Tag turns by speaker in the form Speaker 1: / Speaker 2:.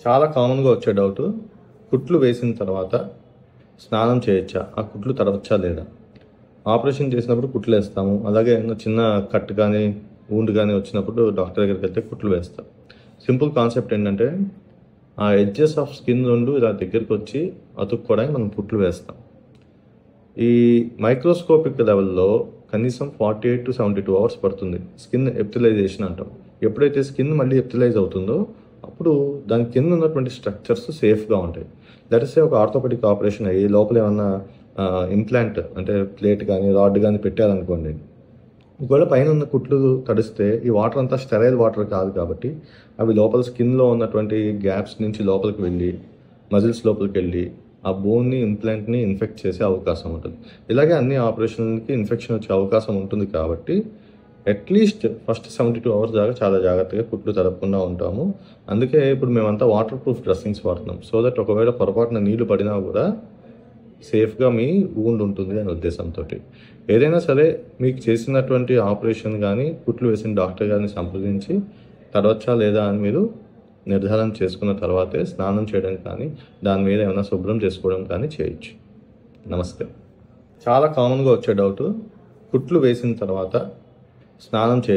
Speaker 1: చాలా కామన్‌గా వచ్చే డౌటు. కుట్లు వేసిన తర్వాత స్నానం చేయొచ్చా? ఆ కుట్లు తడవచ్చా లేదా? ఆపరేషన్ చేసినప్పుడు కుట్లేస్తాము. అలాగే ఏమన్నా చిన్న కట్ గానీ, వూండ్ గానీ వచ్చినప్పుడు డాక్టర్ దగ్గరికెళ్తే కుట్లు వేస్తాం. సింపుల్ కాన్సెప్ట్ ఏంటంటే, ఆ ఎడ్జెస్ ఆఫ్ స్కిన్ 2 ఇలా దగ్గరికొచ్చి అతుక్కోవడానికి మనం కుట్లు వేస్తాం. ఈ మైక్రోస్కోపిక్ లెవెల్‌లో కనీసం 48-72 అవర్స్ పడుతుంది. స్కిన్ ఎపిథెలైజేషన్ అంటాం. ఎప్పుడైతే స్కిన్ మళ్ళీ ఎపిథెలైజ్ అవుతుందో, అప్పుడు దాని కింద ఉన్నటువంటి స్ట్రక్చర్స్ సేఫ్‌గా ఉంటాయి. లెట్ అస్ సే ఒక ఆర్థోపెడిక్ ఆపరేషన్ అయ్యి లోపల ఏమన్నా ఇంప్లాంట్ అంటే ప్లేట్ గానీ, రాడ్ గానీ పెట్టారనుకోండి. ఒకవేళ పైన ఉన్న కుట్లు తడిస్తే ఈ వాటర్ అంతా స్టెరైల్ వాటర్ కాదు కాబట్టి, అవి లోపల స్కిన్‌లో ఉన్నటువంటి గ్యాప్స్ నుంచి లోపలికి వెళ్ళి, మజిల్స్ లోపలికెళ్ళి ఆ బోన్‌ని, ఇంప్లాంట్‌ని ఇన్ఫెక్ట్ చేసే అవకాశం ఉంటుంది. ఇలాగే అన్ని ఆపరేషన్‌లకి ఇన్ఫెక్షన్ వచ్చే అవకాశం ఉంటుంది కాబట్టి, అట్‌లీస్ట్ ఫస్ట్ 72 అవర్స్ దాకా చాలా జాగ్రత్తగా కుట్లు తడపకుండా ఉంటాము. అందుకే ఇప్పుడు మేమంతా వాటర్ ప్రూఫ్ డ్రెస్సింగ్స్ వాడుతున్నాం. సో దట్ ఒకవేళ పొరపాటున నీళ్లు పడినా కూడా సేఫ్‌గా మీ వూండ్ ఉంటుంది అనే ఉద్దేశంతోటి. ఏదైనా సరే మీకు చేసినటువంటి ఆపరేషన్ గానీ, కుట్లు వేసిన డాక్టర్ గారిని సంప్రదించి తడవచ్చా లేదా అని మీరు నిర్ధారణ చేసుకున్న తర్వాతే స్నానం చేయడం కానీ, దాని మీద ఏమైనా శుభ్రం చేసుకోవడం కానీ చేయొచ్చు. నమస్తే. చాలా కామన్‌గా వచ్చే డౌటు. కుట్లు వేసిన తర్వాత స్నానం చేయొచ్చా?